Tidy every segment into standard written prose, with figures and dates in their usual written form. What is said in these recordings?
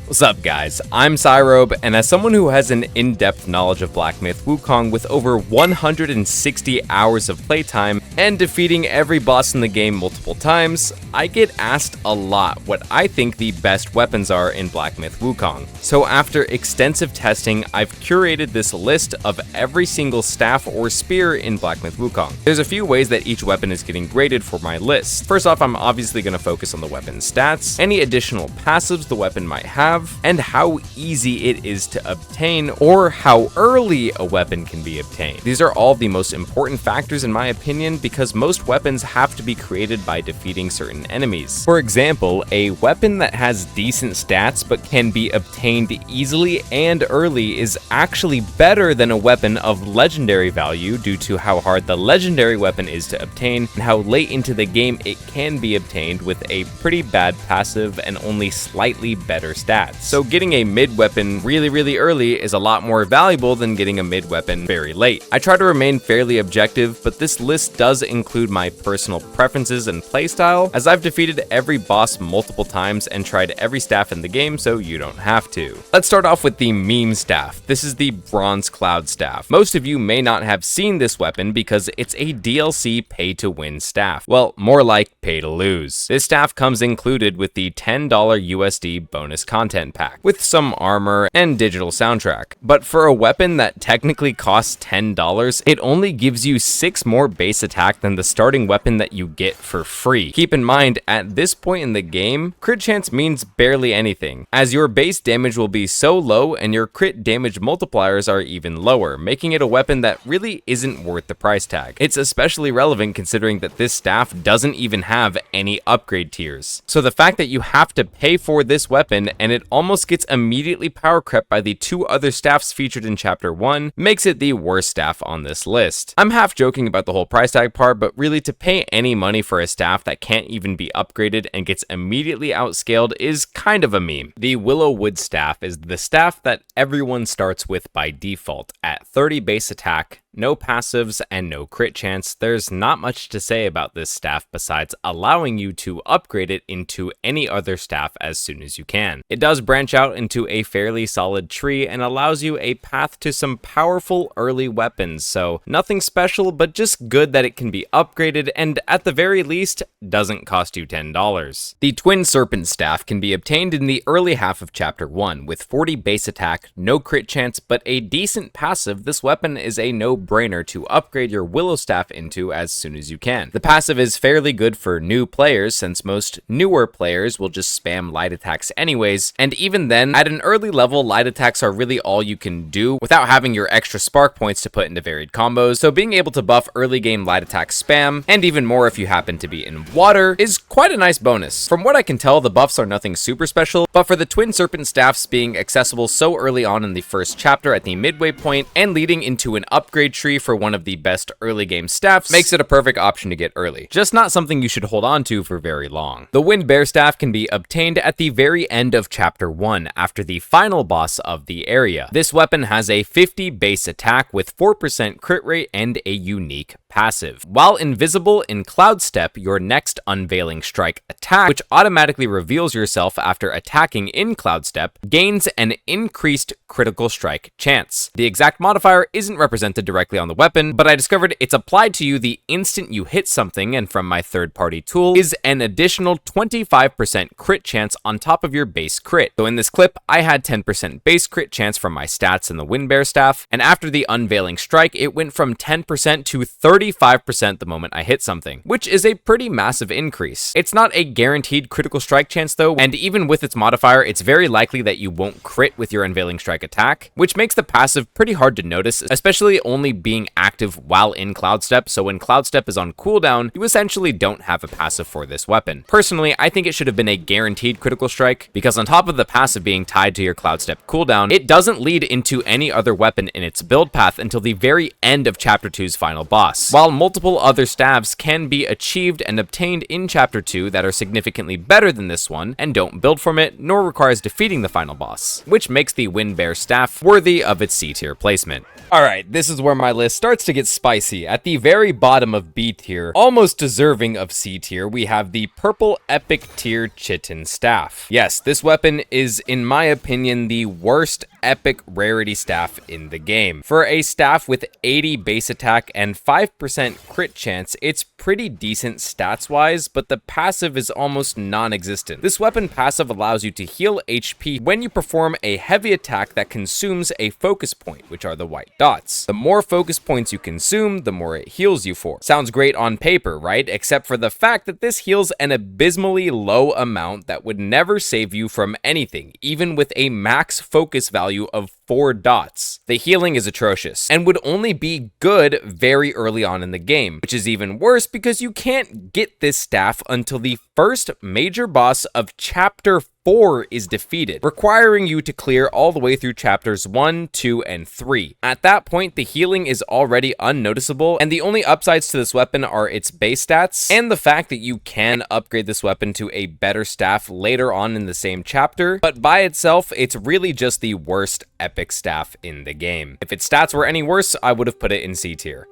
What's up guys, I'm SYROBE, and as someone who has an in-depth knowledge of Black Myth Wukong with over 160 hours of playtime and defeating every boss in the game multiple times, I get asked a lot what I think the best weapons are in Black Myth Wukong. So after extensive testing, I've curated this list of every single staff or spear in Black Myth Wukong. There's a few ways that each weapon is getting graded for my list. First off, I'm obviously going to focus on the weapon's stats, any additional passives the weapon might have, and how easy it is to obtain or how early a weapon can be obtained. These are all the most important factors in my opinion because most weapons have to be created by defeating certain enemies. For example, a weapon that has decent stats but can be obtained easily and early is actually better than a weapon of legendary value due to how hard the legendary weapon is to obtain and how late into the game it can be obtained with a pretty bad passive and only slightly better stats. So getting a mid weapon really early is a lot more valuable than getting a mid weapon very late. I try to remain fairly objective, but this list does include my personal preferences and playstyle, as I've defeated every boss multiple times and tried every staff in the game, so you don't have to. Let's start off with the meme staff. This is the Bronze Cloud staff. Most of you may not have seen this weapon because it's a DLC pay-to-win staff. Well, more like pay-to-lose. This staff comes included with the $10 USD bonus content pack, with some armor and digital soundtrack. But for a weapon that technically costs $10, it only gives you 6 more base attack than the starting weapon that you get for free. Keep in mind, at this point in the game, crit chance means barely anything, as your base damage will be so low and your crit damage multipliers are even lower, making it a weapon that really isn't worth the price tag. It's especially relevant considering that this staff doesn't even have any upgrade tiers. So the fact that you have to pay for this weapon and it almost gets immediately power crept by the 2 other staffs featured in Chapter 1 makes it the worst staff on this list. I'm half joking about the whole price tag part, but really to pay any money for a staff that can't even be upgraded and gets immediately outscaled is kind of a meme. The Willow Wood staff is the staff that everyone starts with by default at 30 base attack, no passives, and no crit chance. There's not much to say about this staff besides allowing you to upgrade it into any other staff as soon as you can. It does branch out into a fairly solid tree and allows you a path to some powerful early weapons, so nothing special, but just good that it can be upgraded and at the very least doesn't cost you $10. The Twin Serpent staff can be obtained in the early half of Chapter 1 with 40 base attack, no crit chance, but a decent passive. This weapon is a no-brainer to upgrade your Willow staff into as soon as you can. The passive is fairly good for new players since most newer players will just spam light attacks anyways, and even then, at an early level, light attacks are really all you can do without having your extra spark points to put into varied combos, so being able to buff early game light attack spam, and even more if you happen to be in water, is quite a nice bonus. From what I can tell, the buffs are nothing super special, but for the Twin Serpent staffs being accessible so early on in the first chapter at the midway point and leading into an upgrade tree for one of the best early game staffs makes it a perfect option to get early. Just not something you should hold on to for very long. The Wind Bear staff can be obtained at the very end of Chapter 1 after the final boss of the area. This weapon has a 50 base attack with 4% crit rate and a unique passive. While invisible in Cloud Step, your next Unveiling Strike attack, which automatically reveals yourself after attacking in Cloud Step, gains an increased critical strike chance. The exact modifier isn't represented directly on the weapon, but I discovered it's applied to you the instant you hit something, and from my third-party tool is an additional 25% crit chance on top of your base crit. So in this clip, I had 10% base crit chance from my stats in the Wind Bear staff, and after the Unveiling Strike, it went from 10% to 35% the moment I hit something, which is a pretty massive increase. It's not a guaranteed critical strike chance though, and even with its modifier, it's very likely that you won't crit with your Unveiling Strike attack, which makes the passive pretty hard to notice, especially only being active while in Cloud Step, so when Cloud Step is on cooldown, you essentially don't have a passive for this weapon. Personally, I think it should have been a guaranteed critical strike, because on top of the passive being tied to your Cloud Step cooldown, it doesn't lead into any other weapon in its build path until the very end of Chapter 2's final boss. staffs, while multiple other staffs can be achieved and obtained in Chapter 2 that are significantly better than this one and don't build from it, nor requires defeating the final boss, which makes the Wind Bear staff worthy of its C tier placement. Alright, this is where my list starts to get spicy. At the very bottom of B tier, almost deserving of C tier, we have the Purple Epic Tier Chitin Staff. Yes, this weapon is, in my opinion, the worst epic rarity staff in the game. For a staff with 80 base attack and 5% crit chance, it's pretty decent stats-wise, but the passive is almost non-existent. This weapon passive allows you to heal HP when you perform a heavy attack that consumes a focus point, which are the white dots. The more focus points you consume, the more it heals you for. Sounds great on paper, right? Except for the fact that this heals an abysmally low amount that would never save you from anything, even with a max focus value of 4 dots. The healing is atrocious and would only be good very early on in the game, which is even worse because you can't get this staff until the first major boss of Chapter 4 is defeated, requiring you to clear all the way through Chapters 1, 2, and 3. At that point, the healing is already unnoticeable, and the only upsides to this weapon are its base stats, and the fact that you can upgrade this weapon to a better staff later on in the same chapter, but by itself, it's really just the worst epic staff in the game. If its stats were any worse, I would have put it in C tier.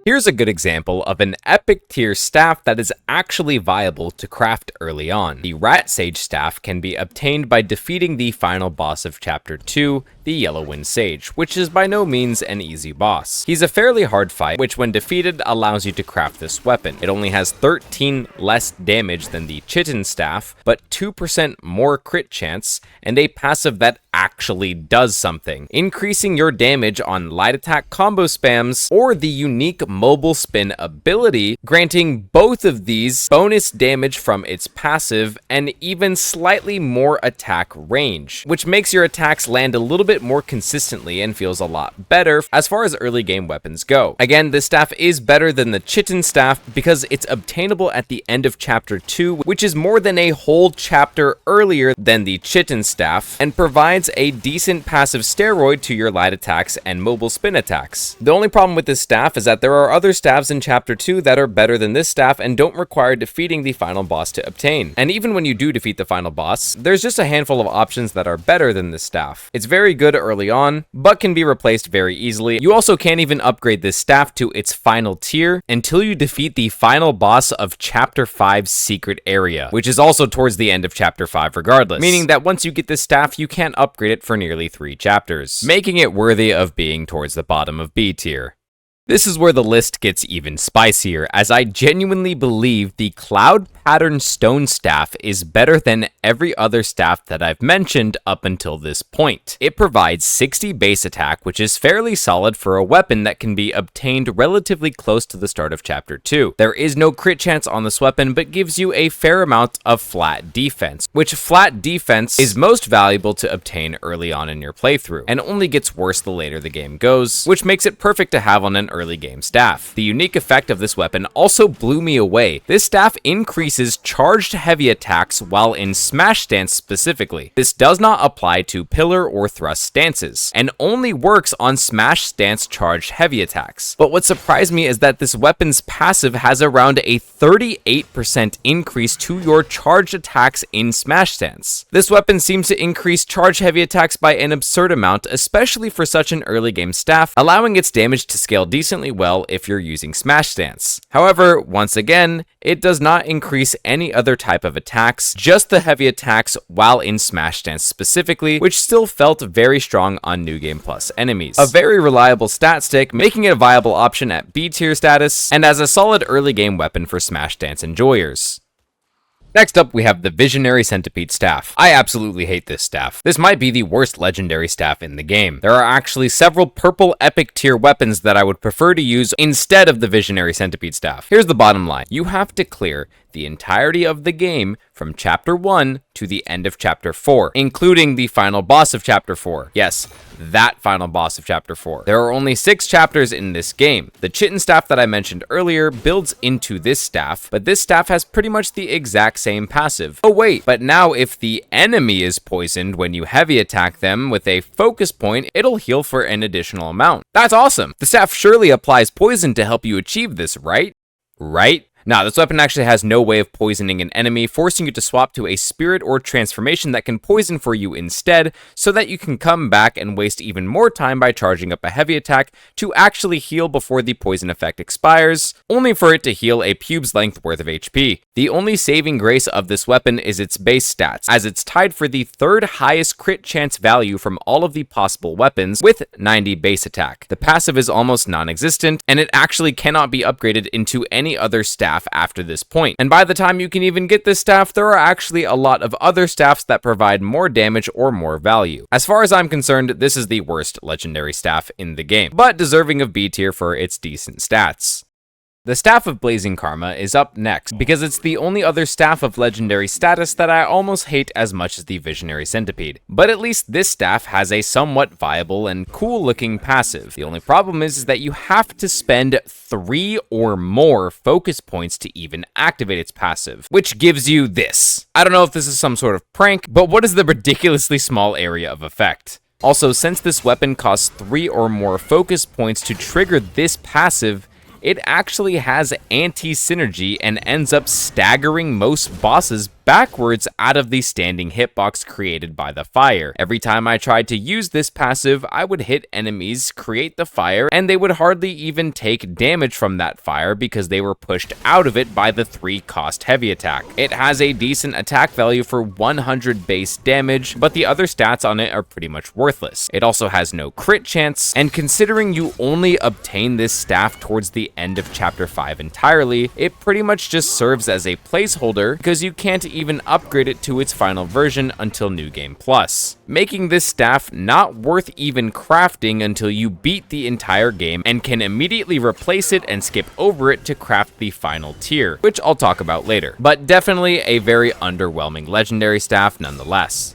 Here's a good example of an epic tier staff that is actually viable to craft early on. The Rat Sage staff can be obtained by defeating the final boss of Chapter 2, the Yellow Wind Sage, which is by no means an easy boss. He's a fairly hard fight, which when defeated allows you to craft this weapon. It only has 13 less damage than the Chitin staff, but 2% more crit chance, and a passive that actually does something, increasing your damage on light attack combo spams or the unique mobile spin ability, granting both of these bonus damage from its passive and even slightly more attack range, which makes your attacks land a little bit more consistently and feels a lot better as far as early game weapons go. Again, this staff is better than the Chitin staff because it's obtainable at the end of Chapter 2, which is more than a whole chapter earlier than the Chitin staff, and provides a decent passive steroid to your light attacks and mobile spin attacks. The only problem with this staff is that there are other staffs in Chapter 2 that are better than this staff and don't require defeating the final boss to obtain. And even when you do defeat the final boss, there's just a handful of options that are better than this staff. It's very good early on, but can be replaced very easily. You also can't even upgrade this staff to its final tier until you defeat the final boss of Chapter 5's secret area, which is also towards the end of Chapter 5 regardless, meaning that once you get this staff, you can't upgrade it for nearly 3 chapters, making it worthy of being towards the bottom of B tier. This is where the list gets even spicier, as I genuinely believe the Cloud Pattern Stone Staff is better than every other staff that I've mentioned up until this point. It provides 60 base attack, which is fairly solid for a weapon that can be obtained relatively close to the start of Chapter 2. There is no crit chance on this weapon, but gives you a fair amount of flat defense, which flat defense is most valuable to obtain early on in your playthrough, and only gets worse the later the game goes, which makes it perfect to have on an early game staff. The unique effect of this weapon also blew me away. This staff increases charged heavy attacks while in smash stance specifically. This does not apply to pillar or thrust stances, and only works on smash stance charged heavy attacks. But what surprised me is that this weapon's passive has around a 38% increase to your charged attacks in smash stance. This weapon seems to increase charged heavy attacks by an absurd amount, especially for such an early game staff, allowing its damage to scale decently well if you're using smash stance. However, once again, it does not increase any other type of attacks, just the heavy attacks while in smash stance specifically, which still felt very strong on New Game Plus enemies. A very reliable stat stick, making it a viable option at B tier status, and as a solid early game weapon for smash stance enjoyers. Next up, we have the Visionary Centipede Staff. I absolutely hate this staff. This might be the worst legendary staff in the game. There are actually several purple epic tier weapons that I would prefer to use instead of the Visionary Centipede Staff. Here's the bottom line. You have to clear the entirety of the game from Chapter 1 to the end of Chapter 4, including the final boss of Chapter 4. Yes, that final boss of Chapter 4. There are only 6 chapters in this game. The Chitin staff that I mentioned earlier builds into this staff, but this staff has pretty much the exact same passive. Oh wait, but now if the enemy is poisoned when you heavy attack them with a focus point, it'll heal for an additional amount. That's awesome! The staff surely applies poison to help you achieve this, right? Right? Now, this weapon actually has no way of poisoning an enemy, forcing you to swap to a spirit or transformation that can poison for you instead, so that you can come back and waste even more time by charging up a heavy attack to actually heal before the poison effect expires, only for it to heal a pube's length worth of HP. The only saving grace of this weapon is its base stats, as it's tied for the 3rd highest crit chance value from all of the possible weapons, with 90 base attack. The passive is almost non-existent, and it actually cannot be upgraded into any other staff after this point. And by the time you can even get this staff, there are actually a lot of other staffs that provide more damage or more value. As far as I'm concerned, this is the worst legendary staff in the game, but deserving of B tier for its decent stats. The Staff of Blazing Karma is up next, because it's the only other staff of legendary status that I almost hate as much as the Visionary Centipede. But at least this staff has a somewhat viable and cool looking passive. The only problem is that you have to spend 3 or more focus points to even activate its passive, which gives you this. I don't know if this is some sort of prank, but what is the ridiculously small area of effect? Also, since this weapon costs 3 or more focus points to trigger this passive, it actually has anti-synergy and ends up staggering most bosses backwards out of the standing hitbox created by the fire. Every time I tried to use this passive, I would hit enemies, create the fire, and they would hardly even take damage from that fire because they were pushed out of it by the 3 cost heavy attack. It has a decent attack value for 100 base damage, but the other stats on it are pretty much worthless. It also has no crit chance, and considering you only obtain this staff towards the end of Chapter 5 entirely, it pretty much just serves as a placeholder because you can't even upgrade it to its final version until New Game Plus, making this staff not worth even crafting until you beat the entire game and can immediately replace it and skip over it to craft the final tier, which I'll talk about later, but definitely a very underwhelming legendary staff nonetheless.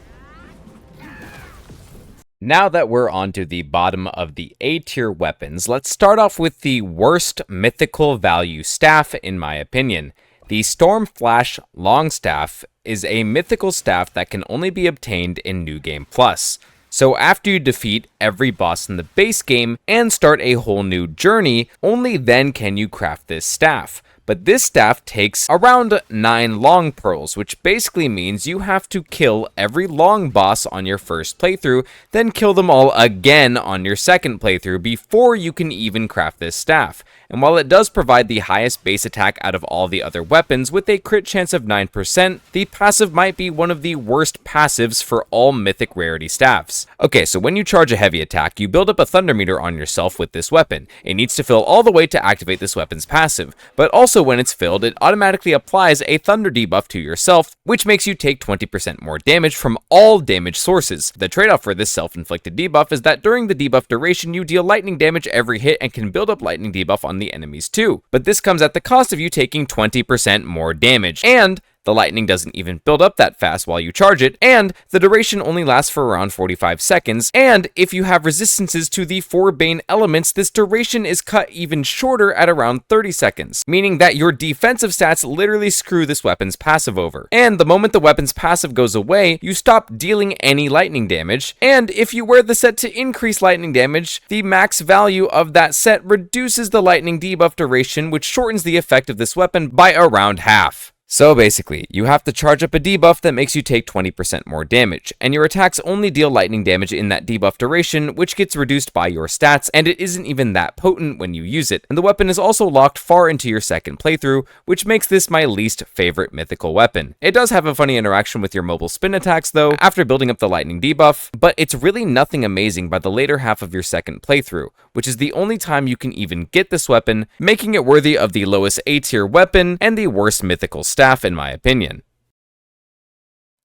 Now that we're onto the bottom of the A tier weapons, let's start off with the worst mythical value staff in my opinion. The Stormflash Longstaff is a mythical staff that can only be obtained in New Game Plus. So after you defeat every boss in the base game and start a whole new journey, only then can you craft this staff. But this staff takes around 9 long pearls, which basically means you have to kill every long boss on your first playthrough, then kill them all again on your second playthrough before you can even craft this staff. And while it does provide the highest base attack out of all the other weapons with a crit chance of 9%, the passive might be one of the worst passives for all mythic rarity staffs. Okay, so when you charge a heavy attack, you build up a thunder meter on yourself with this weapon. It needs to fill all the way to activate this weapon's passive, but also when it's filled, it automatically applies a thunder debuff to yourself, which makes you take 20% more damage from all damage sources. The trade-off for this self-inflicted debuff is that during the debuff duration, you deal lightning damage every hit and can build up lightning debuff on the enemies too. But this comes at the cost of you taking 20% more damage, and the lightning doesn't even build up that fast while you charge it, and the duration only lasts for around 45 seconds, and if you have resistances to the 4 Bane elements, this duration is cut even shorter at around 30 seconds, meaning that your defensive stats literally screw this weapon's passive over. And the moment the weapon's passive goes away, you stop dealing any lightning damage, and if you wear the set to increase lightning damage, the max value of that set reduces the lightning debuff duration, which shortens the effect of this weapon by around half. So basically, you have to charge up a debuff that makes you take 20% more damage, and your attacks only deal lightning damage in that debuff duration, which gets reduced by your stats, and it isn't even that potent when you use it. And the weapon is also locked far into your second playthrough, which makes this my least favorite mythical weapon. It does have a funny interaction with your mobile spin attacks though, after building up the lightning debuff, but it's really nothing amazing by the later half of your second playthrough, which is the only time you can even get this weapon, making it worthy of the lowest A tier weapon and the worst mythical staff in my opinion.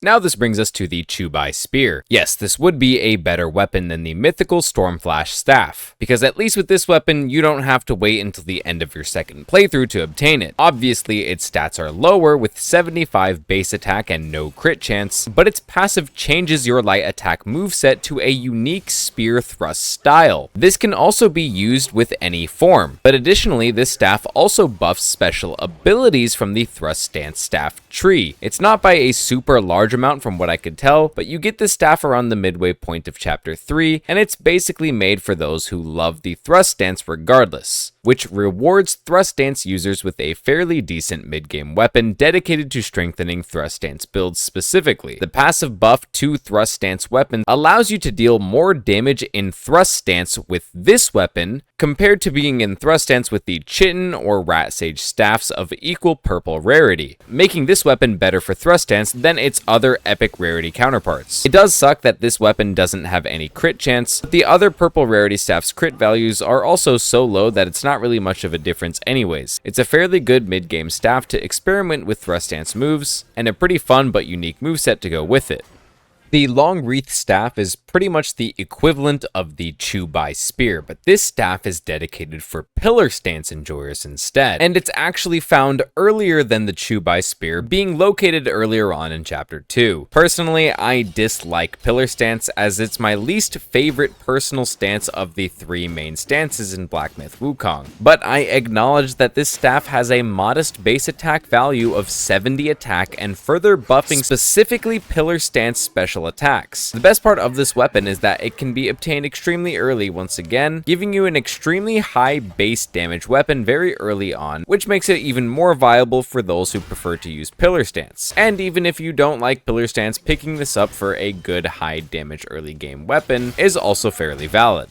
Now this brings us to the Chubai Spear. Yes, this would be a better weapon than the mythical Stormflash Staff, because at least with this weapon, you don't have to wait until the end of your second playthrough to obtain it. Obviously, its stats are lower with 75 base attack and no crit chance, but its passive changes your light attack moveset to a unique spear thrust style. This can also be used with any form, but additionally, this staff also buffs special abilities from the Thrust Stance Staff tree. It's not by a super large amount from what I could tell, but you get this staff around the midway point of Chapter 3, and it's basically made for those who love the Thrust Stance regardless, which rewards Thrust Stance users with a fairly decent mid-game weapon dedicated to strengthening Thrust Stance builds specifically. The passive buff to Thrust Stance weapons allows you to deal more damage in Thrust Stance with this weapon compared to being in Thrust Stance with the Chitin or Rat Sage staffs of equal purple rarity, making this weapon better for Thrust Stance than its other epic rarity counterparts. It does suck that this weapon doesn't have any crit chance, but the other purple rarity staff's crit values are also so low that it's not really much of a difference anyways. It's a fairly good mid-game staff to experiment with Thrust Stance moves, and a pretty fun but unique moveset to go with it. The Long Wreath Staff is pretty much the equivalent of the Chubai Spear, but this staff is dedicated for Pillar Stance enjoyers instead, and it's actually found earlier than the Chubai Spear, being located earlier on in Chapter 2. Personally, I dislike Pillar Stance as it's my least favorite personal stance of the three main stances in Black Myth Wukong, but I acknowledge that this staff has a modest base attack value of 70 attack and further buffing specifically Pillar Stance special attacks. The best part of this weapon is that it can be obtained extremely early once again, giving you an extremely high base damage weapon very early on, which makes it even more viable for those who prefer to use Pillar Stance. And even if you don't like Pillar Stance, picking this up for a good high damage early game weapon is also fairly valid.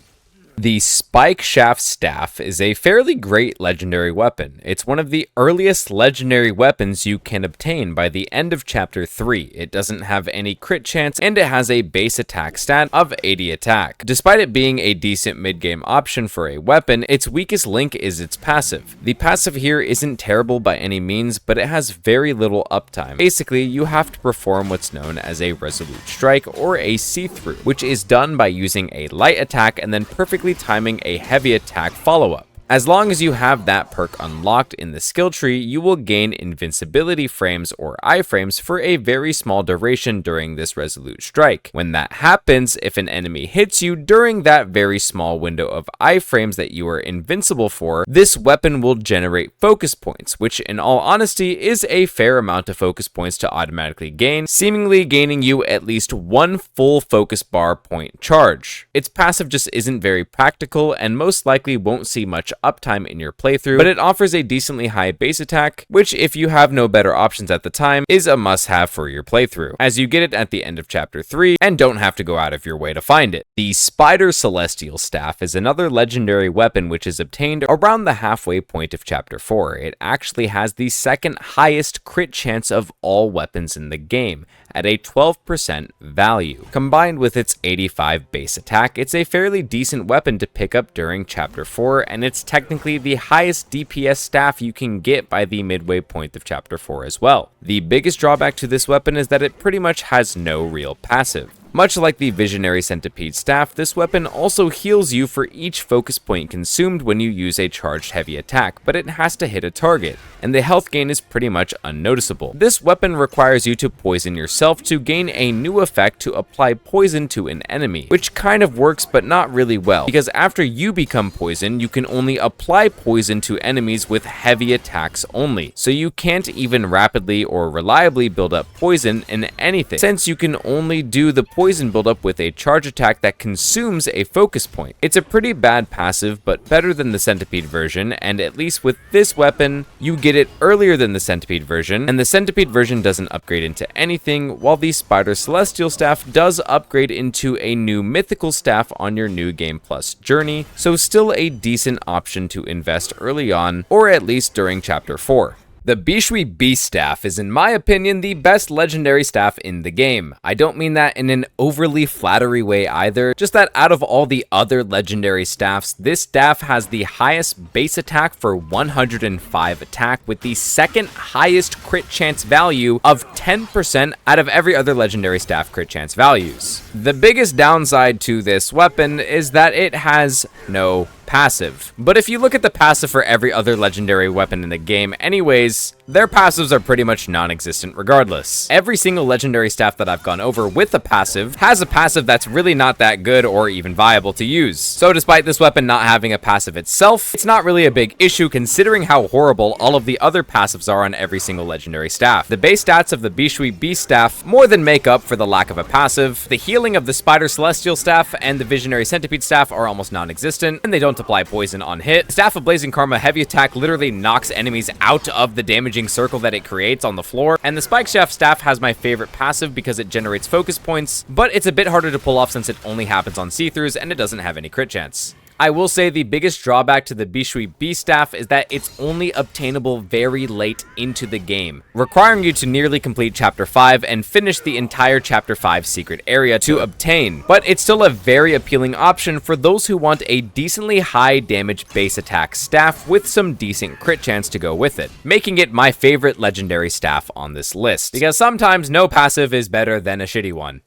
The Spike Shaft Staff is a fairly great legendary weapon. It's one of the earliest legendary weapons you can obtain by the end of Chapter 3. It doesn't have any crit chance, and it has a base attack stat of 80 attack. Despite it being a decent mid-game option for a weapon, its weakest link is its passive. The passive here isn't terrible by any means, but it has very little uptime. Basically, you have to perform what's known as a Resolute Strike or a see-through, which is done by using a light attack and then perfectly timing a heavy attack follow-up. As long as you have that perk unlocked in the skill tree, you will gain invincibility frames or iframes for a very small duration during this Resolute Strike. When that happens, if an enemy hits you during that very small window of iframes that you are invincible for, this weapon will generate focus points, which in all honesty is a fair amount of focus points to automatically gain, seemingly gaining you at least one full focus bar point charge. Its passive just isn't very practical and most likely won't see much uptime in your playthrough, but it offers a decently high base attack, which if you have no better options at the time, is a must-have for your playthrough, as you get it at the end of Chapter 3 and don't have to go out of your way to find it. The Spider Celestial Staff is another legendary weapon which is obtained around the halfway point of Chapter 4. It actually has the second highest crit chance of all weapons in the game, at a 12% value. Combined with its 85 base attack, it's a fairly decent weapon to pick up during Chapter 4, and it's technically the highest DPS staff you can get by the midway point of Chapter 4 as well. The biggest drawback to this weapon is that it pretty much has no real passive. Much like the Visionary Centipede Staff, this weapon also heals you for each focus point consumed when you use a charged heavy attack, but it has to hit a target, and the health gain is pretty much unnoticeable. This weapon requires you to poison yourself to gain a new effect to apply poison to an enemy, which kind of works but not really well, because after you become poisoned, you can only apply poison to enemies with heavy attacks only, so you can't even rapidly or reliably build up poison in anything, since you can only do the poison buildup with a charge attack that consumes a focus point. It's a pretty bad passive, but better than the Centipede version, and at least with this weapon, you get it earlier than the Centipede version, and the Centipede version doesn't upgrade into anything, while the Spider Celestial Staff does upgrade into a new mythical staff on your New Game Plus journey, so still a decent option to invest early on, or at least during Chapter 4. The Bishui B staff is, in my opinion, the best legendary staff in the game. I don't mean that in an overly flattery way either, just that out of all the other legendary staffs, this staff has the highest base attack for 105 attack with the second highest crit chance value of 10% out of every other legendary staff crit chance values. The biggest downside to this weapon is that it has no passive. But if you look at the passive for every other legendary weapon in the game anyways, their passives are pretty much non-existent regardless. Every single legendary staff that I've gone over with a passive has a passive that's really not that good or even viable to use. So despite this weapon not having a passive itself, it's not really a big issue considering how horrible all of the other passives are on every single legendary staff. The base stats of the Bishui B staff more than make up for the lack of a passive. The healing of the Spider Celestial staff and the Visionary Centipede staff are almost non-existent, and they don't apply poison on hit. Staff of Blazing Karma heavy attack literally knocks enemies out of the damaging circle that it creates on the floor, and the Spike Shaft staff has my favorite passive because it generates focus points, but it's a bit harder to pull off since it only happens on see-throughs and it doesn't have any crit chance. I will say the biggest drawback to the Bishui B staff is that it's only obtainable very late into the game, requiring you to nearly complete Chapter 5 and finish the entire Chapter 5 secret area to obtain. But it's still a very appealing option for those who want a decently high damage base attack staff with some decent crit chance to go with it, making it my favorite legendary staff on this list, because sometimes no passive is better than a shitty one.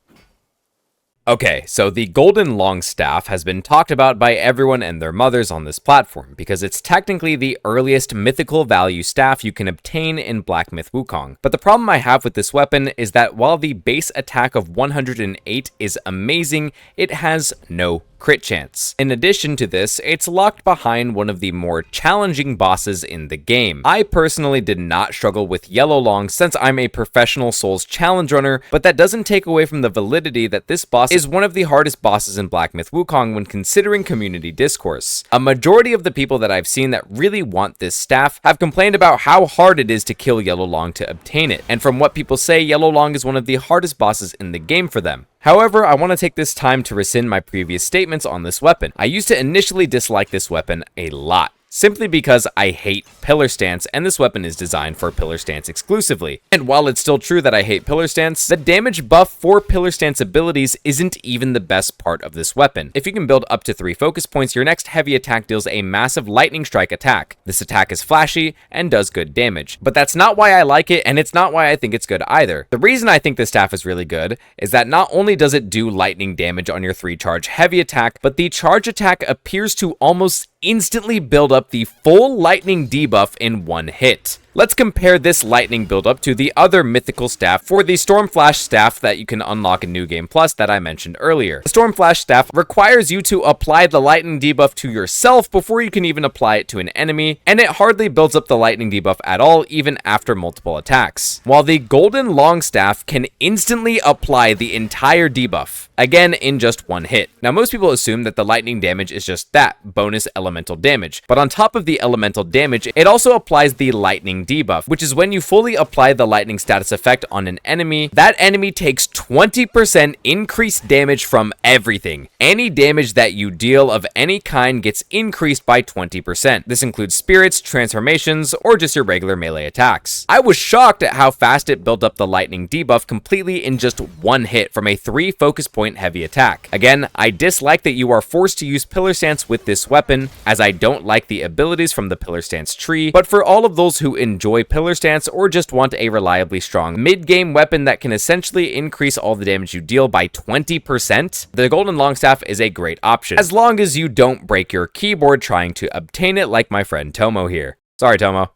Okay, so the Golden Long Staff has been talked about by everyone and their mothers on this platform, because it's technically the earliest mythical value staff you can obtain in Black Myth Wukong. But the problem I have with this weapon is that while the base attack of 108 is amazing, it has no crit chance. In addition to this, it's locked behind one of the more challenging bosses in the game. I personally did not struggle with Yellow Long since I'm a professional Souls challenge runner, but that doesn't take away from the validity that this boss is one of the hardest bosses in Black Myth Wukong when considering community discourse. A majority of the people that I've seen that really want this staff have complained about how hard it is to kill Yellow Long to obtain it, and from what people say, Yellow Long is one of the hardest bosses in the game for them. However, I want to take this time to rescind my previous statements on this weapon. I used to initially dislike this weapon a lot, simply because I hate Pillar Stance, and this weapon is designed for Pillar Stance exclusively. And while it's still true that I hate Pillar Stance, the damage buff for Pillar Stance abilities isn't even the best part of this weapon. If you can build up to 3 focus points, your next heavy attack deals a massive lightning strike attack. This attack is flashy and does good damage, but that's not why I like it, and it's not why I think it's good either. The reason I think this staff is really good is that not only does it do lightning damage on your 3 charge heavy attack, but the charge attack appears to almost instantly build up the full lightning debuff in one hit. Let's compare this lightning buildup to the other mythical staff for the Stormflash staff that you can unlock in New Game Plus that I mentioned earlier. The Stormflash staff requires you to apply the lightning debuff to yourself before you can even apply it to an enemy, and it hardly builds up the lightning debuff at all even after multiple attacks. While the Golden Long Staff can instantly apply the entire debuff, again in just one hit. Now most people assume that the lightning damage is just that, bonus elemental damage, but on top of the elemental damage, it also applies the lightning debuff, which is when you fully apply the lightning status effect on an enemy, that enemy takes 20% increased damage from everything. Any damage that you deal of any kind gets increased by 20%. This includes spirits, transformations, or just your regular melee attacks. I was shocked at how fast it built up the lightning debuff completely in just one hit from a 3 focus point heavy attack. Again, I dislike that you are forced to use Pillar Stance with this weapon, as I don't like the abilities from the Pillar Stance tree, but for all of those who enjoy Pillar Stance or just want a reliably strong mid-game weapon that can essentially increase all the damage you deal by 20%, the Golden Longstaff is a great option, as long as you don't break your keyboard trying to obtain it like my friend Tomo here. Sorry, Tomo.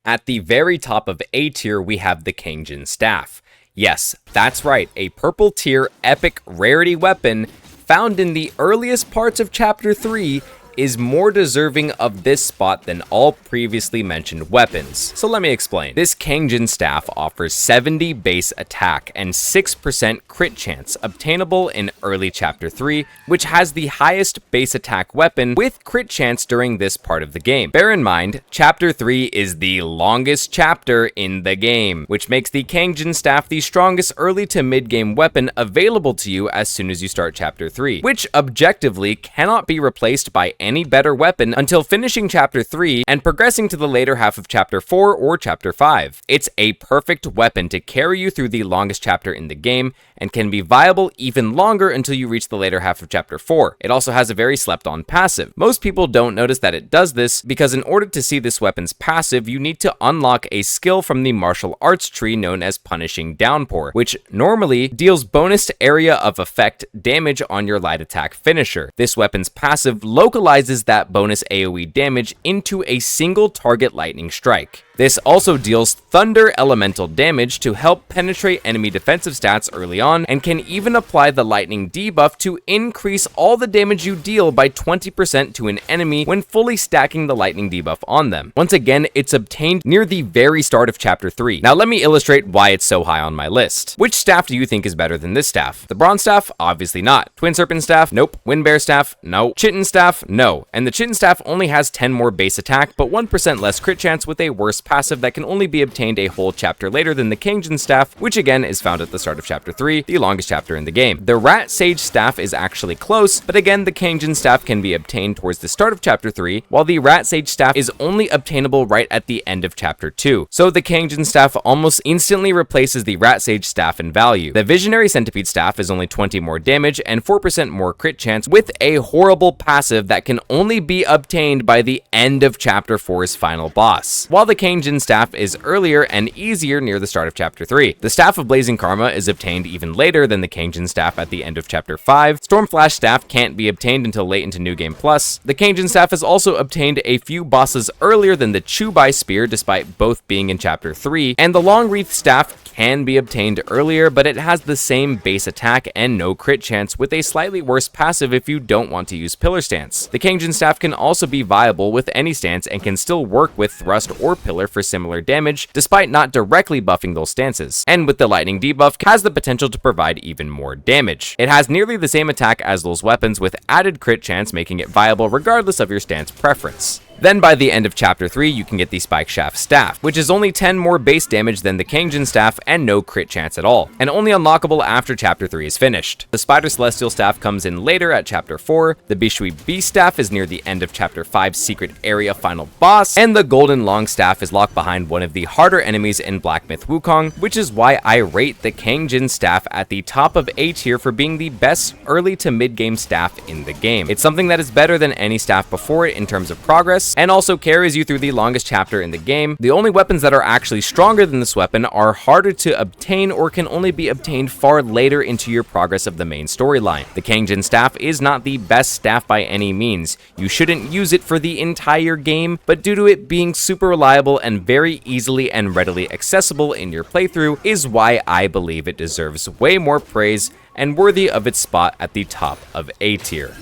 At the very top of A tier, we have the Kangjin Staff. Yes, that's right, a purple tier epic rarity weapon found in the earliest parts of Chapter 3 is more deserving of this spot than all previously mentioned weapons. So let me explain. This Kangjin staff offers 70 base attack and 6% crit chance, obtainable in early Chapter 3, which has the highest base attack weapon with crit chance during this part of the game. Bear in mind, Chapter 3 is the longest chapter in the game, which makes the Kangjin staff the strongest early to mid-game weapon available to you as soon as you start Chapter 3, which objectively cannot be replaced by any better weapon until finishing Chapter 3 and progressing to the later half of Chapter 4 or Chapter 5. It's a perfect weapon to carry you through the longest chapter in the game and can be viable even longer until you reach the later half of Chapter 4. It also has a very slept-on passive. Most people don't notice that it does this because in order to see this weapon's passive, you need to unlock a skill from the martial arts tree known as Punishing Downpour, which normally deals bonus area of effect damage on your light attack finisher. This weapon's passive localizes that bonus AoE damage into a single target lightning strike. This also deals thunder elemental damage to help penetrate enemy defensive stats early on, and can even apply the lightning debuff to increase all the damage you deal by 20% to an enemy when fully stacking the lightning debuff on them. Once again, it's obtained near the very start of Chapter 3. Now let me illustrate why it's so high on my list. Which staff do you think is better than this staff? The Bronze Staff? Obviously not. Twin Serpent Staff? Nope. Wind Bear Staff? No. Chitin Staff? No. And the Chitin Staff only has 10 more base attack, but 1% less crit chance with a worse passive that can only be obtained a whole chapter later than the Kangjin Staff, which again is found at the start of Chapter 3, the longest chapter in the game. The Rat Sage Staff is actually close, but again the Kangjin Staff can be obtained towards the start of Chapter 3, while the Rat Sage Staff is only obtainable right at the end of Chapter 2. So the Kangjin Staff almost instantly replaces the Rat Sage Staff in value. The Visionary Centipede Staff is only 20 more damage and 4% more crit chance with a horrible passive that can only be obtained by the end of Chapter 4's final boss, while the Kangjin Staff is earlier and easier near the start of Chapter 3. The Staff of Blazing Karma is obtained even later than the Kangjin Staff at the end of Chapter 5. Stormflash Staff can't be obtained until late into New Game Plus. The Kangjin Staff is also obtained a few bosses earlier than the Chubai Spear, despite both being in Chapter 3, and the Long Wreath Staff can be obtained earlier, but it has the same base attack and no crit chance with a slightly worse passive if you don't want to use Pillar Stance. The Kangjin Staff can also be viable with any stance and can still work with Thrust or Pillar for similar damage, despite not directly buffing those stances. And with the Lightning debuff, has the potential to provide even more damage. It has nearly the same attack as those weapons with added crit chance, making it viable regardless of your stance preference. Then by the end of Chapter 3, you can get the Spike Shaft Staff, which is only 10 more base damage than the Kangjin Staff and no crit chance at all, and only unlockable after Chapter 3 is finished. The Spider Celestial Staff comes in later at Chapter 4, the Bishui Beast Staff is near the end of Chapter 5's secret area final boss, and the Golden Long Staff is locked behind one of the harder enemies in Black Myth Wukong, which is why I rate the Kangjin Staff at the top of A tier for being the best early to mid-game staff in the game. It's something that is better than any staff before it in terms of progress, and also carries you through the longest chapter in the game. The only weapons that are actually stronger than this weapon are harder to obtain or can only be obtained far later into your progress of the main storyline. The Kangjin Staff is not the best staff by any means. You shouldn't use it for the entire game, but due to it being super reliable and very easily and readily accessible in your playthrough is why I believe it deserves way more praise and worthy of its spot at the top of A tier.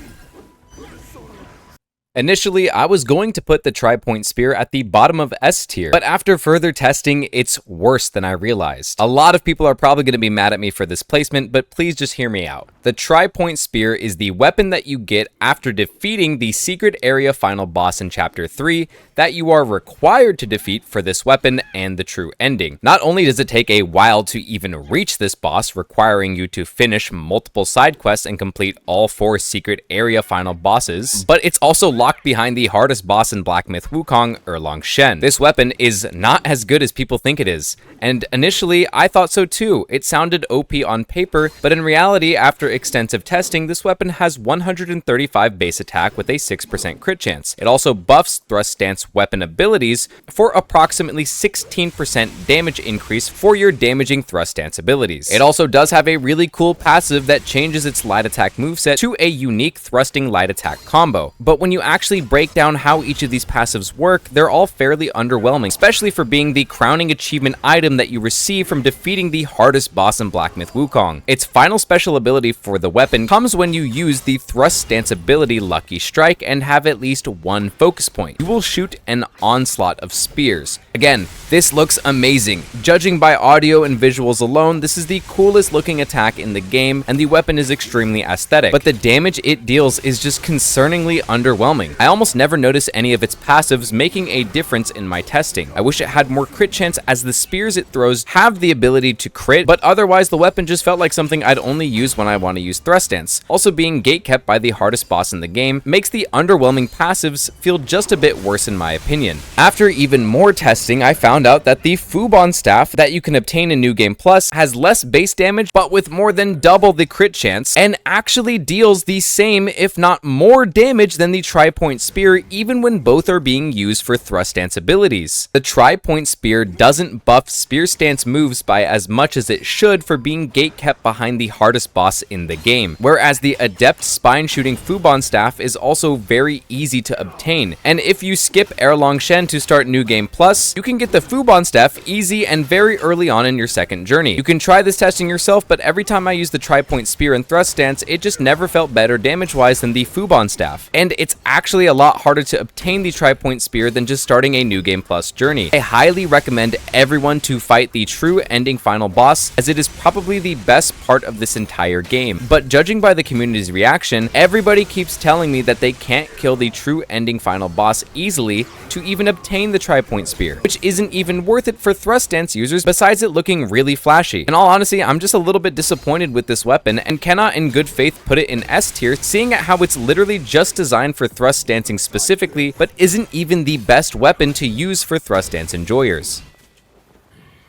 Initially, I was going to put the Tri-Point Spear at the bottom of S tier, but after further testing, it's worse than I realized. A lot of people are probably going to be mad at me for this placement, but please just hear me out. The Tri-Point Spear is the weapon that you get after defeating the secret area final boss in Chapter 3 that you are required to defeat for this weapon and the true ending. Not only does it take a while to even reach this boss, requiring you to finish multiple side quests and complete all 4 secret area final bosses, but it's also locked behind the hardest boss in Black Myth Wukong, Erlong Shen. This weapon is not as good as people think it is, and initially I thought so too. It sounded OP on paper, but in reality, after extensive testing, this weapon has 135 base attack with a 6% crit chance. It also buffs thrust stance weapon abilities for approximately 16% damage increase for your damaging thrust stance abilities. It also does have a really cool passive that changes its light attack moveset to a unique thrusting light attack combo, but when you actually break down how each of these passives work, they're all fairly underwhelming, especially for being the crowning achievement item that you receive from defeating the hardest boss in Black Myth Wukong. Its final special ability for the weapon comes when you use the thrust stance ability Lucky Strike and have at least one focus point. You will shoot an onslaught of spears. Again, this looks amazing. Judging by audio and visuals alone, this is the coolest looking attack in the game, and the weapon is extremely aesthetic, but the damage it deals is just concerningly underwhelming. underwhelming. I almost never notice any of its passives making a difference in my testing. I wish it had more crit chance, as the spears it throws have the ability to crit, but otherwise the weapon just felt like something I'd only use when I want to use thrust stance. Also, being gatekept by the hardest boss in the game makes the underwhelming passives feel just a bit worse in my opinion. After even more testing, I found out that the Wukong staff that you can obtain in New Game Plus has less base damage, but with more than double the crit chance, and actually deals the same, if not more damage than the tri-point spear, even when both are being used for thrust stance abilities. The tri-point spear doesn't buff spear stance moves by as much as it should for being gatekept behind the hardest boss in the game, whereas the adept spine shooting Wukong staff is also very easy to obtain, and if you skip Erlong Shen to start New Game Plus, you can get the Wukong staff easy and very early on in your second journey. You can try this testing yourself, but every time I use the tri-point spear and thrust stance, it just never felt better damage-wise than the Wukong staff, and it's actually a lot harder to obtain the tri-point spear than just starting a New Game Plus journey. I highly recommend everyone to fight the true ending final boss, as it is probably the best part of this entire game, but judging by the community's reaction, everybody keeps telling me that they can't kill the true ending final boss easily to even obtain the tri-point spear, which isn't even worth it for thrust stance users besides it looking really flashy. In all honesty, I'm just a little bit disappointed with this weapon and cannot in good faith put it in S tier, seeing at how it's literally just designed for thrust stancing specifically, but isn't even the best weapon to use for thrust stance enjoyers.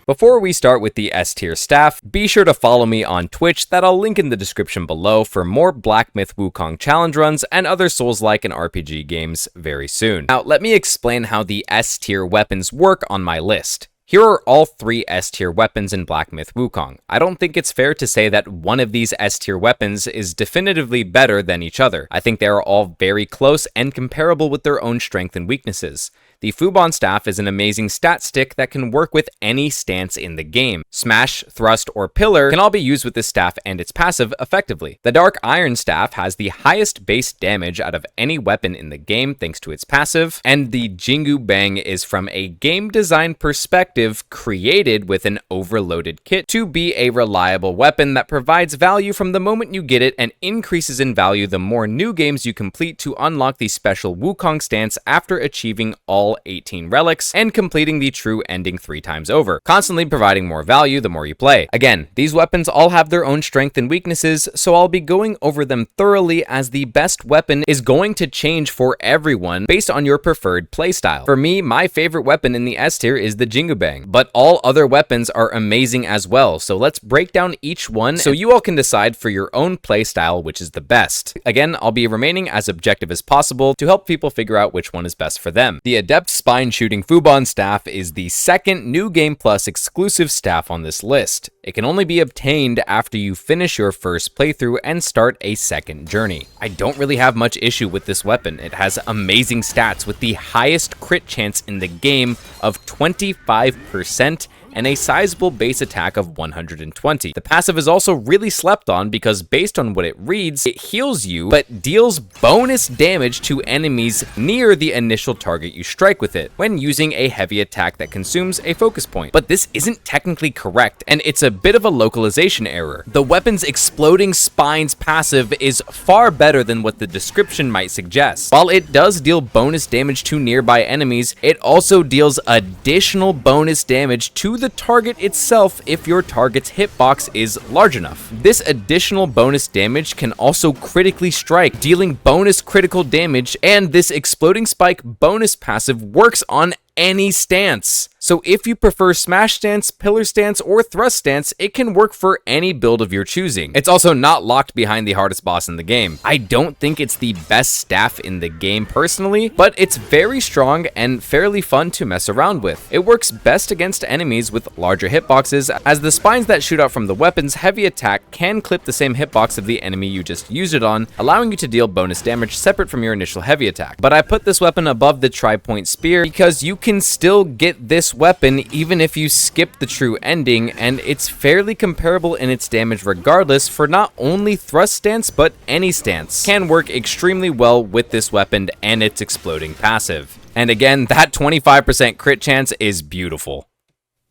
Before we start with the S tier staff, be sure to follow me on Twitch that I'll link in the description below for more Black Myth Wukong challenge runs and other Souls-like and RPG games very soon. Now, let me explain how the S tier weapons work on my list. Here are all 3 S tier weapons in Black Myth Wukong. I don't think it's fair to say that one of these S tier weapons is definitively better than each other. I think they are all very close and comparable with their own strengths and weaknesses. The Wukong staff is an amazing stat stick that can work with any stance in the game. Smash, thrust, or pillar can all be used with this staff and its passive effectively. The Dark Iron staff has the highest base damage out of any weapon in the game thanks to its passive, and the Jingu Bang is from a game design perspective created with an overloaded kit to be a reliable weapon that provides value from the moment you get it and increases in value the more new games you complete to unlock the special Wukong stance after achieving all 18 relics and completing the true ending 3 times over, constantly providing more value the more you play. Again, these weapons all have their own strengths and weaknesses, so I'll be going over them thoroughly, as the best weapon is going to change for everyone based on your preferred playstyle. For me, my favorite weapon in the S tier is the Jingu Bang, but all other weapons are amazing as well, so let's break down each one so you all can decide for your own playstyle which is the best. Again, I'll be remaining as objective as possible to help people figure out which one is best for them. The Adept spine shooting Wukong staff is the second New Game Plus exclusive staff on this list. It can only be obtained after you finish your first playthrough and start a second journey. I don't really have much issue with this weapon. It has amazing stats with the highest crit chance in the game of 25% and a sizable base attack of 120. The passive is also really slept on because based on what it reads, it heals you, but deals bonus damage to enemies near the initial target you strike with it when using a heavy attack that consumes a focus point. But this isn't technically correct, and it's a bit of a localization error. The weapon's Exploding Spines passive is far better than what the description might suggest. While it does deal bonus damage to nearby enemies, it also deals additional bonus damage to the target itself if your target's hitbox is large enough. This additional bonus damage can also critically strike, dealing bonus critical damage, and this Exploding Spike bonus passive works on any stance. So if you prefer smash stance, pillar stance, or thrust stance, it can work for any build of your choosing. It's also not locked behind the hardest boss in the game. I don't think it's the best staff in the game personally, but it's very strong and fairly fun to mess around with. It works best against enemies with larger hitboxes, as the spines that shoot out from the weapon's heavy attack can clip the same hitbox of the enemy you just used it on, allowing you to deal bonus damage separate from your initial heavy attack. But I put this weapon above the tri-point spear because you can still get this weapon even if you skip the true ending, and it's fairly comparable in its damage regardless for not only thrust stance but any stance. Can work extremely well with this weapon and its exploding passive. And again, that 25% crit chance is beautiful.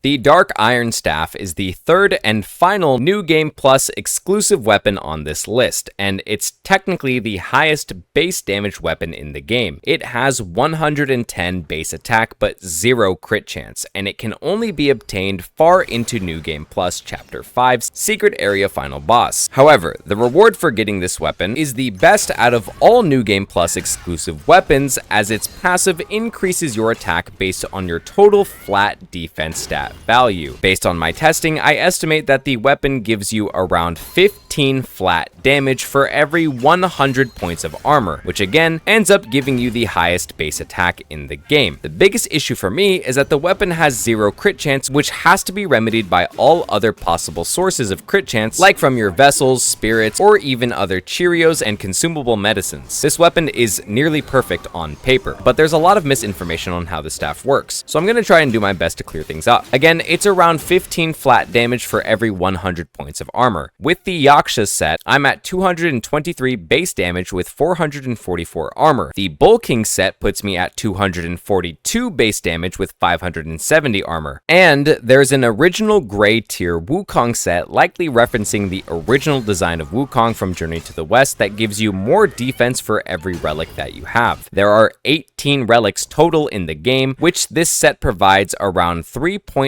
The Dark Iron Staff is the third and final New Game Plus exclusive weapon on this list, and it's technically the highest base damage weapon in the game. It has 110 base attack but 0 crit chance, and it can only be obtained far into New Game Plus Chapter 5's Secret Area Final Boss. However, the reward for getting this weapon is the best out of all New Game Plus exclusive weapons, as its passive increases your attack based on your total flat defense stat value. Based on my testing, I estimate that the weapon gives you around 15 flat damage for every 100 points of armor, which again ends up giving you the highest base attack in the game. The biggest issue for me is that the weapon has 0 crit chance, which has to be remedied by all other possible sources of crit chance, like from your vessels, spirits, or even other Cheerios and consumable medicines. This weapon is nearly perfect on paper, but there's a lot of misinformation on how the staff works, so I'm going to try and do my best to clear things up. Again, it's around 15 flat damage for every 100 points of armor. With the Yaksha set, I'm at 223 base damage with 444 armor. The Bull King set puts me at 242 base damage with 570 armor. And there's an original gray tier Wukong set, likely referencing the original design of Wukong from Journey to the West, that gives you more defense for every relic that you have. There are 18 relics total in the game, which this set provides around 3.5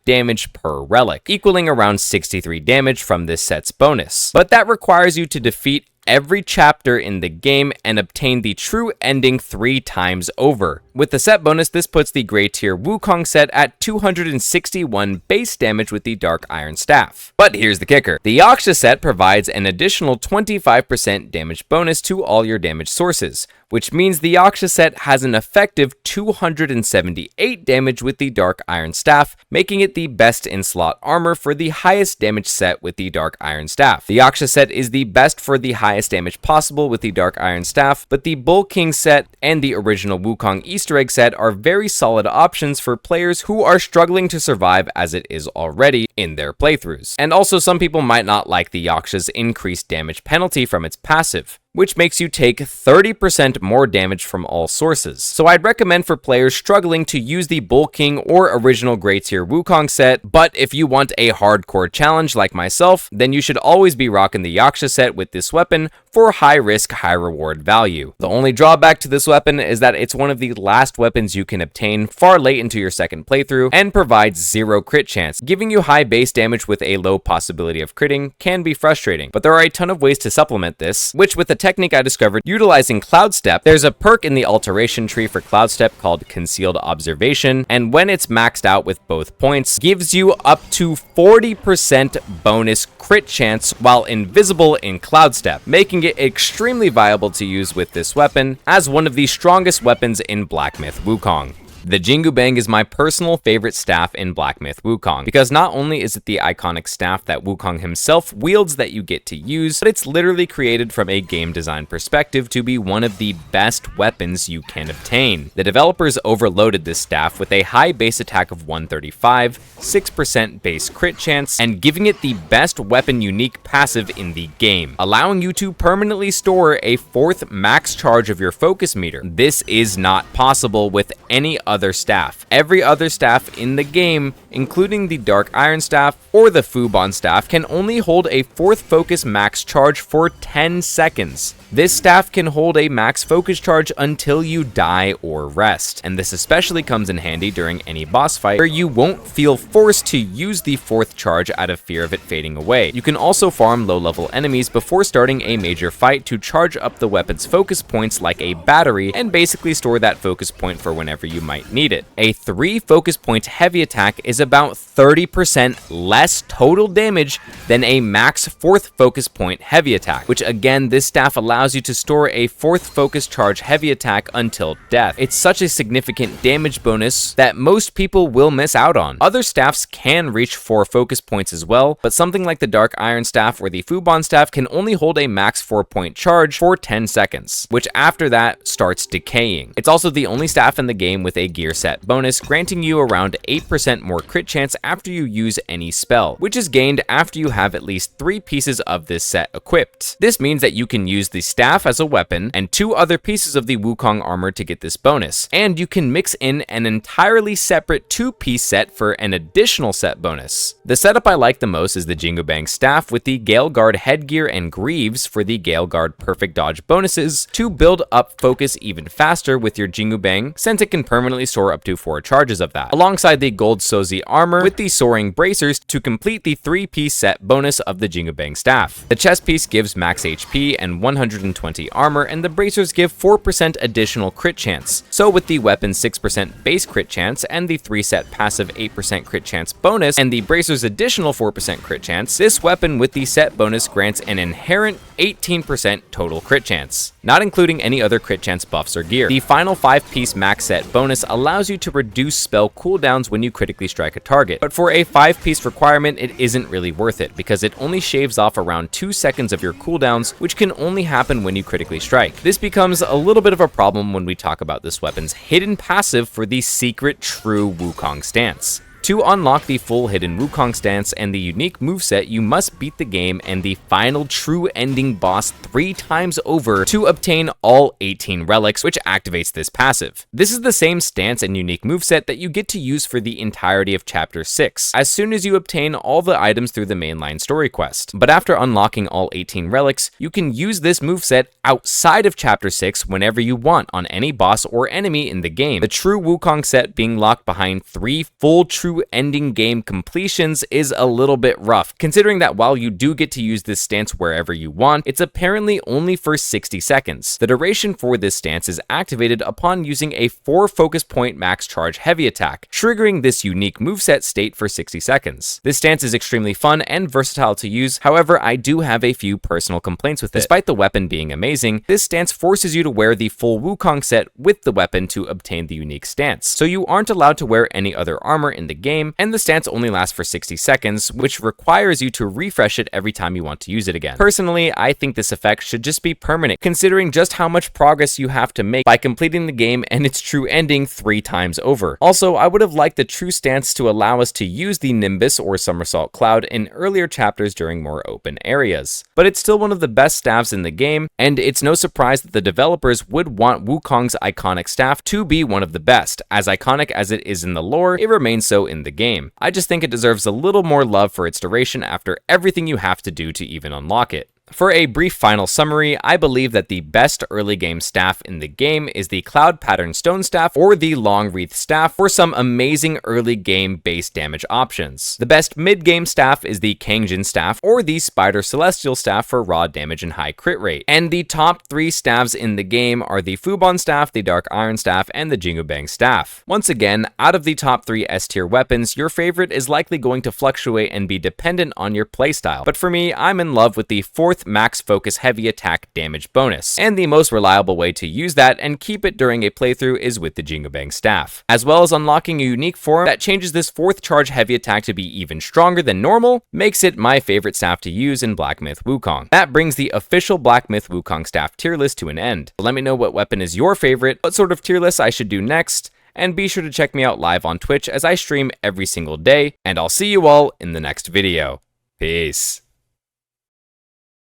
damage per relic, equaling around 63 damage from this set's bonus. But that requires you to defeat every chapter in the game and obtain the true ending 3 times over. With the set bonus, this puts the gray tier Wukong set at 261 base damage with the Dark Iron Staff. But here's the kicker. The Yaksha set provides an additional 25% damage bonus to all your damage sources, which means the Yaksha set has an effective 278 damage with the Dark Iron Staff, making it the best in slot armor for the highest damage set with the Dark Iron Staff. The Yaksha set is the best for the highest damage possible with the Dark Iron Staff, but the Bull King set and the original Wukong Easter Egg set are very solid options for players who are struggling to survive as it is already in their playthroughs. And also, some people might not like the Yaksha's increased damage penalty from its passive, which makes you take 30% more damage from all sources. So I'd recommend for players struggling to use the Bull King or original Gray Tier Wukong set, but if you want a hardcore challenge like myself, then you should always be rocking the Yaksha set with this weapon for high risk, high reward value. The only drawback to this weapon is that it's one of the last weapons you can obtain far late into your second playthrough and provides 0 crit chance. Giving you high base damage with a low possibility of critting can be frustrating, but there are a ton of ways to supplement this, which with the technique I discovered utilizing Cloud Step, there's a perk in the alteration tree for Cloud Step called Concealed Observation, and when it's maxed out with both points, gives you up to 40% bonus crit chance while invisible in Cloud Step, making it extremely viable to use with this weapon as one of the strongest weapons in Black Myth Wukong. The Jingu Bang is my personal favorite staff in Black Myth Wukong, because not only is it the iconic staff that Wukong himself wields that you get to use, but it's literally created from a game design perspective to be one of the best weapons you can obtain. The developers overloaded this staff with a high base attack of 135, 6% base crit chance, and giving it the best weapon unique passive in the game, allowing you to permanently store a 4th max charge of your focus meter. This is not possible with any other staff. Every other staff in the game, including the Dark Iron Staff or the Fubon Staff, can only hold a 4th focus max charge for 10 seconds. This staff can hold a max focus charge until you die or rest, and this especially comes in handy during any boss fight where you won't feel forced to use the 4th charge out of fear of it fading away. You can also farm low-level enemies before starting a major fight to charge up the weapon's focus points like a battery and basically store that focus point for whenever you might need it. A 3 focus point heavy attack is about 30% less total damage than a max 4th focus point heavy attack, which again, this staff allows you to store a 4th focus charge heavy attack until death. It's such a significant damage bonus that most people will miss out on. Other staffs can reach 4 focus points as well, but something like the Dark Iron Staff or the Fubon Staff can only hold a max 4-point charge for 10 seconds, which after that starts decaying. It's also the only staff in the game with a gear set bonus, granting you around 8% more crit chance after you use any spell, which is gained after you have at least 3 pieces of this set equipped. This means that you can use the staff as a weapon and 2 other pieces of the Wukong armor to get this bonus, and you can mix in an entirely separate 2-piece set for an additional set bonus. The setup I like the most is the Jingu Bang staff with the Gale Guard headgear and greaves for the Gale Guard perfect dodge bonuses to build up focus even faster with your Jingu Bang, since it can permanently soar up to 4 charges of that, alongside the gold Sozi armor with the soaring bracers to complete the 3-piece set bonus of the Jingu Bang staff. The chest piece gives max HP and 120 armor, and the bracers give 4% additional crit chance. So with the weapon 6% base crit chance and the 3-set passive 8% crit chance bonus and the bracers additional 4% crit chance, this weapon with the set bonus grants an inherent 18% total crit chance, not including any other crit chance buffs or gear. The final 5-piece max set bonus allows you to reduce spell cooldowns when you critically strike a target, but for a 5-piece requirement it isn't really worth it because it only shaves off around 2 seconds of your cooldowns, which can only happen when you critically strike. This becomes a little bit of a problem when we talk about this weapon's hidden passive for the secret true Wukong stance. To unlock the full hidden Wukong stance and the unique moveset, you must beat the game and the final true ending boss 3 times over to obtain all 18 relics, which activates this passive. This is the same stance and unique moveset that you get to use for the entirety of Chapter 6, as soon as you obtain all the items through the mainline story quest. But after unlocking all 18 relics, you can use this moveset outside of Chapter 6 whenever you want on any boss or enemy in the game. The true Wukong set being locked behind 3 full true ending game completions is a little bit rough, considering that while you do get to use this stance wherever you want, it's apparently only for 60 seconds. The duration for this stance is activated upon using a 4 focus point max charge heavy attack, triggering this unique moveset state for 60 seconds. This stance is extremely fun and versatile to use, however, I do have a few personal complaints with it. Despite the weapon being amazing, this stance forces you to wear the full Wukong set with the weapon to obtain the unique stance, so you aren't allowed to wear any other armor in the game, and the stance only lasts for 60 seconds, which requires you to refresh it every time you want to use it again. Personally, I think this effect should just be permanent, considering just how much progress you have to make by completing the game and its true ending 3 times over. Also, I would have liked the true stance to allow us to use the Nimbus or Somersault Cloud in earlier chapters during more open areas. But it's still one of the best staffs in the game, and it's no surprise that the developers would want Wukong's iconic staff to be one of the best. As iconic as it is in the lore, it remains so in the game. I just think it deserves a little more love for its duration after everything you have to do to even unlock it. For a brief final summary, I believe that the best early game staff in the game is the Cloud Pattern Stone Staff or the Long Wreath Staff for some amazing early game base damage options. The best mid game staff is the Kangjin Staff or the Spider Celestial Staff for raw damage and high crit rate. And the top 3 staffs in the game are the Fubon Staff, the Dark Iron Staff, and the Jingu Bang Staff. Once again, out of the top 3 S tier weapons, your favorite is likely going to fluctuate and be dependent on your playstyle. But for me, I'm in love with the 4th max focus heavy attack damage bonus, and the most reliable way to use that and keep it during a playthrough is with the Jingu Bang staff, as well as unlocking a unique form that changes this 4th charge heavy attack to be even stronger than normal, makes it my favorite staff to use in Black Myth Wukong. That brings the official Black Myth Wukong staff tier list to an end. Let me know what weapon is your favorite, what sort of tier list I should do next, and be sure to check me out live on Twitch as I stream every single day, and I'll see you all in the next video. Peace.